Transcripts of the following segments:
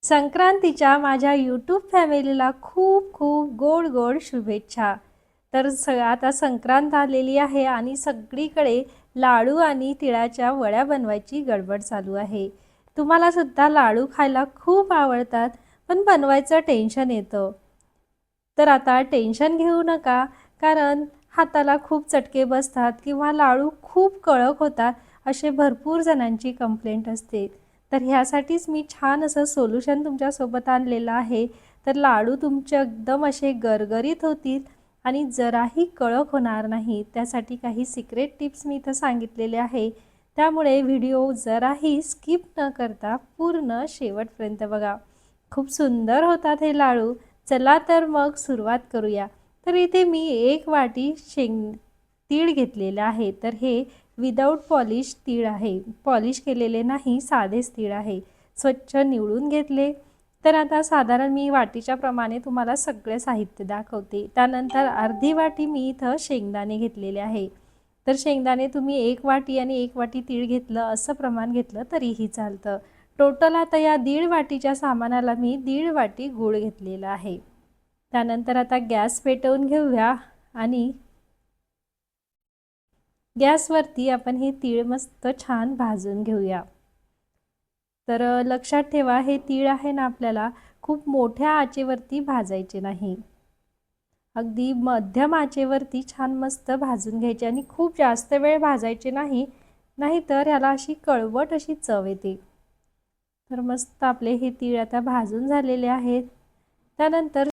संक्रांतीच्या माझ्या यूट्यूब फॅमिलीला खूप खूप गोड गोड शुभेच्छा। तर आता संक्रांत आलेली आहे आणि सगळीकडे लाडू आणि तिळाच्या वड्या बनवायची गडबड चालू आहे। तुम्हाला सुद्धा लाडू खायला खूप आवडतात, पण बनवायचं टेन्शन येतं। तर आता टेन्शन घेऊ नका, कारण हाताला खूप चटके बसतात किंवा लाडू खूप कडक होतात असे भरपूर जणांची कंप्लेंट असते। तर ह्यासाठीच मी छान असं सोल्युशन तुमच्यासोबत आणलेलं आहे। तर लाडू तुमचे एकदम असे गरगरीत होतील आणि जराही कडक होणार नाही। त्यासाठी काही सिक्रेट टिप्स मी इथं सांगितलेले आहे, त्यामुळे व्हिडिओ जराही स्किप न करता पूर्ण शेवटपर्यंत बघा। खूप सुंदर होतात हे लाडू। चला तर मग सुरुवात करूया। तर इथे मी 1 वाटी तीळ घेतलेले आहे। तर हे विदाउट पॉलिश तीळ आहे, पॉलिश केलेले नाही, साधेच तीळ आहे। स्वच्छ निवडून घेतले। तर आता साधारण मी वाटीच्या प्रमाणे तुम्हाला सगळे साहित्य दाखवते। त्यानंतर अर्धी वाटी मी इथं शेंगदाणे घेतलेले आहे। तर शेंगदाणे तुम्ही 1 वाटी आणि 1 वाटी तीळ घेतलं असं प्रमाण घेतलं तरीही चालतं। टोटल आता या 1.5 वाटीच्या सामानाला मी 1.5 वाटी गूळ घेतलेला आहे। त्यानंतर आता गॅस पेटवून घेऊया आणि गॅसवरती आपण हे तीळ मस्त छान भाजून घेऊया। तर लक्षात ठेवा, हे तीळ आहे ना आपल्याला खूप मोठ्या आचेवरती भाजायचे नाही, अगदी मध्यम आचेवरती छान मस्त भाजून घ्यायचे आणि खूप जास्त वेळ भाजायचे नाही, नाहीतर याला अशी कळवट अशी चव येते। तर मस्त आपले हे तीळ आता भाजून झालेले आहेत। त्यानंतर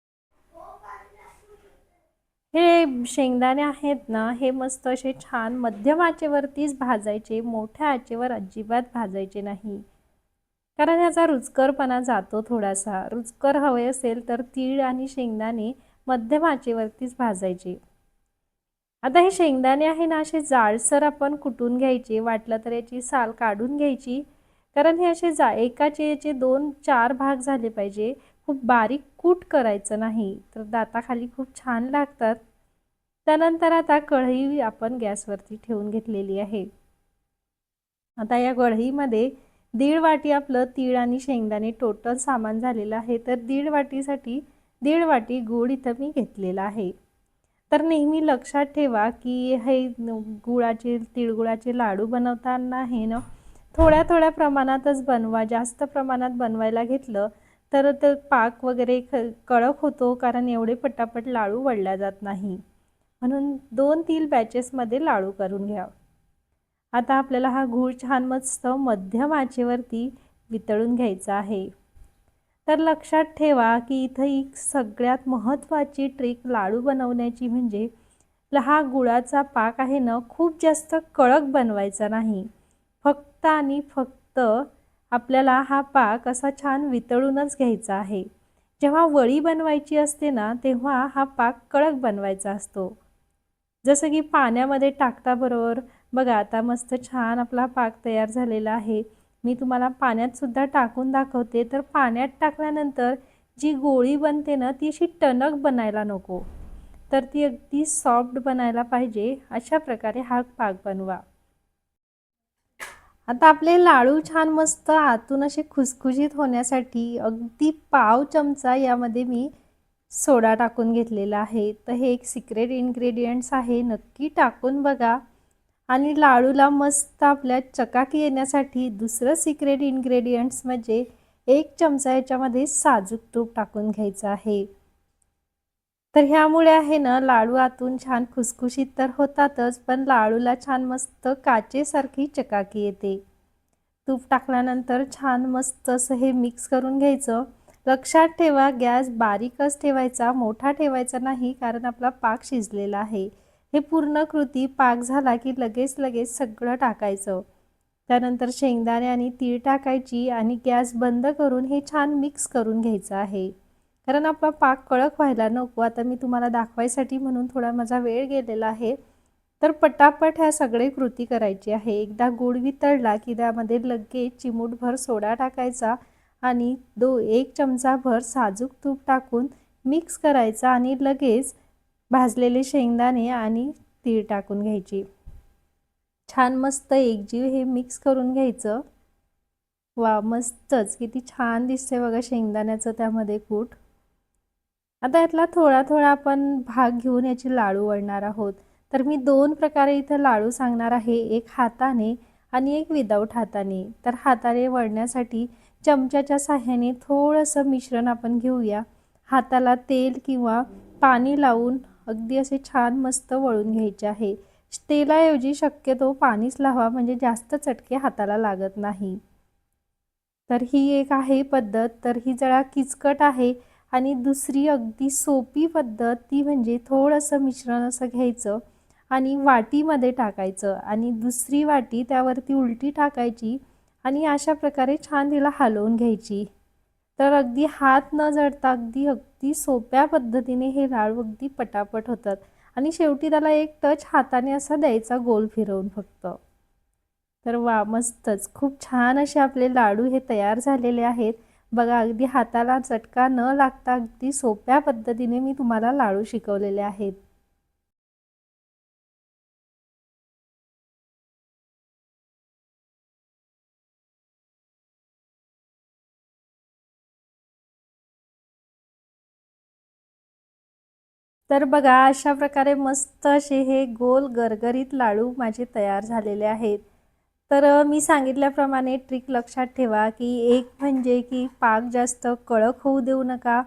हे शेंगदाणे आहेत ना, हे मस्त असे छान मध्यम आचेवरतीच भाजायचे, मोठ्या आचेवर अजिबात भाजायचे नाही, कारण याचा रुचकरपणा जातो थोडासा। रुचकर हवे असेल तर तीळ आणि शेंगदाणे मध्यम आचेवरतीच भाजायचे। आता हे शेंगदाणे आहे ना, असे जाडसर आपण कुटून घ्यायचे, वाटलं तर याची साल काढून घ्यायची, कारण हे असे एकाचे याचे 2-4 भाग झाले पाहिजे। खूप बारीक कूट करायचं नाही, तर दाताखाली खूप छान लागतात। त्यानंतर आता कढई आपण गॅसवरती ठेवून घेतलेली आहे। आता या कढईमध्ये 1.5 वाटी आपलं तीळ आणि शेंगदाणे टोटल सामान झालेलं आहे। तर 1.5 वाटीसाठी 1.5 वाटी गूळ इथं मी घेतलेला आहे। तर नेहमी लक्षात ठेवा की हे तिळगुळाचे लाडू बनवताना हे ना थोड्या थोड्या प्रमाणातच बनवा। जास्त प्रमाणात बनवायला घेतलं तर ते पाक वगैरे कडक होतो, कारण एवढे पटापट लाडू वळल्या जात नाही। म्हणून 2-3 बॅचेसमध्ये लाडू करून घ्या। आता आपल्याला हा गूळ छान मस्त मध्यम आचेवरती वितळून घ्यायचा आहे। तर लक्षात ठेवा की इथं एक सगळ्यात महत्त्वाची ट्रिक लाडू बनवण्याची म्हणजे हा गुळाचा पाक आहे ना, खूप जास्त कडक बनवायचा नाही। फक्त आणि फक्त आपल्याला हा पाक असा छान वितळूनच घ्यायचा आहे। जेव्हा वडी बनवायची असते ना, तेव्हा हा पाक कडक बनवायचा असतो। जसं की पाण्यामध्ये टाकता बरोबर बघा, आता मस्त छान आपला पाक तयार झालेला आहे। मी तुम्हाला पाण्यात सुद्धा टाकून दाखवते। तर पाण्यात टाकल्यानंतर जी गोळी बनते ना, ती अशी टणक बनायला नको, तर ती अगदी सॉफ्ट बनायला पाहिजे। अशा प्रकारे हा पाक बनवा। आता आपले लाडू छान मस्त आतून असे खुसखुशीत होण्यासाठी अगदी पाव चमचा यामध्ये मी सोडा टाकून घेतलेला आहे। तर हे एक सिक्रेट इन्ग्रेडियंट्स आहे, नक्की टाकून बघा। आणि लाडूला मस्त आपल्या चकाकी येण्यासाठी दुसरं सिक्रेट इन्ग्रेडियंट्स म्हणजे 1 चमचा याच्यामध्ये साजूक तूप टाकून घ्यायचं आहे। तर ह्यामुळे आहे ना, लाडू आतून छान खुसखुशीत तर होतातच, पण लाडूला छान मस्त काचेसारखी चकाकी येते। तूप टाकल्यानंतर छान मस्त असं हे मिक्स करून घ्यायचं। लक्षात ठेवा, गॅस बारीकच ठेवायचा, मोठा ठेवायचा नाही, कारण आपला पाक शिजलेला आहे। हे पूर्ण कृती पाक झाला की लगेच सगळं टाकायचं। त्यानंतर शेंगदाणे आणि तीळ टाकायची आणि गॅस बंद करून हे छान मिक्स करून घ्यायचं आहे, कारण आपला पाक कडक व्हायला नको। आता मी तुम्हाला दाखवायसाठी म्हणून थोडा माझा वेळ गेलेला आहे। तर पटापट ह्या सगळे कृती करायची आहे। एकदा गूळ वितळला की त्यामध्ये लगेच चिमूटभर सोडा टाकायचा आणि 1 चमचाभर साजूक तूप टाकून मिक्स करायचा आणि लगेच भाजलेले शेंगदाणे आणि तीळ टाकून घ्यायची। छान मस्त एकजीव हे मिक्स करून घ्यायचं। वा मस्तच, किती छान दिसते बघा शेंगदाण्याचं त्यामध्ये कूट. आता यातला थोडा थोडा आपण भाग घेऊन याचे लाडू वळणार आहोत. तर मी दोन प्रकारे इथं लाडू सांगणार आहे, एक हाताने आणि एक विदाऊट हाताने. तर हाताने वळण्यासाठी चमच्याच्या साहाय्याने थोडंसं मिश्रण आपण घेऊया. हाताला तेल किंवा पाणी लावून अगदी असे छान मस्त वळून घ्यायचे आहे. तेलाऐवजी शक्यतो पाणीच लावा, म्हणजे जास्त चटके हाताला लागत नाही. तर ही एक आहे पद्धत. तर ही जरा किचकट आहे. आणि दुसरी अगदी सोपी पद्धत ती म्हणजे थोडंसं मिश्रण असं घ्यायचं आणि वाटीमध्ये टाकायचं आणि दुसरी वाटी त्यावरती उलटी टाकायची आणि अशा प्रकारे छान तिला हलवून घ्यायची. तर अगदी हात न जळता अगदी अगदी सोप्या पद्धतीने हे लाडू अगदी पटापट होतात. आणि शेवटी त्याला एक टच हाताने असा द्यायचा गोल फिरवून फक्त. तर वा मस्तच, खूप छान असे आपले लाडू हे तयार झालेले आहेत. बघा अगदी हाताला चटका न लागता अगदी सोप्या पद्धतीने मी तुम्हाला लाडू शिकवलेले आहेत. तर बघा अशा प्रकारे मस्त असे हे गोल गरगरीत लाडू माझे तयार झालेले आहेत. तर मी सांगितल्याप्रमाणे ट्रिक लक्षात ठेवा, की एक म्हणजे की पाक जास्त कडक होऊ देऊ नका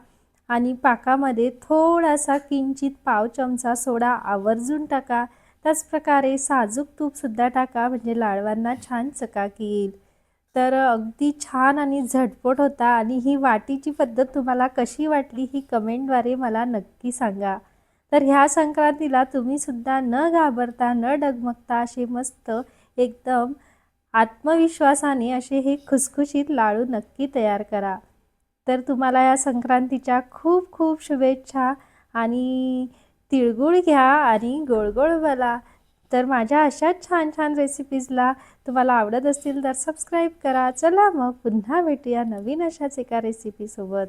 आणि पाकामध्ये थोडासा किंचित पाव चमचा सोडा आवर्जून टाका. त्याचप्रकारे साजूक तूपसुद्धा टाका, म्हणजे लाडवांना छान चकाकी येईल. तर अगदी छान आणि झटपट होता. आणि ही वाटीची पद्धत तुम्हाला कशी वाटली ही कमेंटद्वारे मला नक्की सांगा. तर ह्या संक्रांतीला तुम्हीसुद्धा न घाबरता न डगमगता असे मस्त एकदम आत्मविश्वासाने असे हे खुसखुशीत लाडू नक्की तयार करा. तर तुम्हाला या संक्रांतीच्या खूप खूप शुभेच्छा. आणि तिळगुळ घ्या आणि गोड गोड बोला. तर माझ्या अशाच छान छान रेसिपीजला तुम्हाला आवडत असतील तर सबस्क्राईब करा. चला मग पुन्हा भेटूया नवीन अशाच एका रेसिपीसोबत.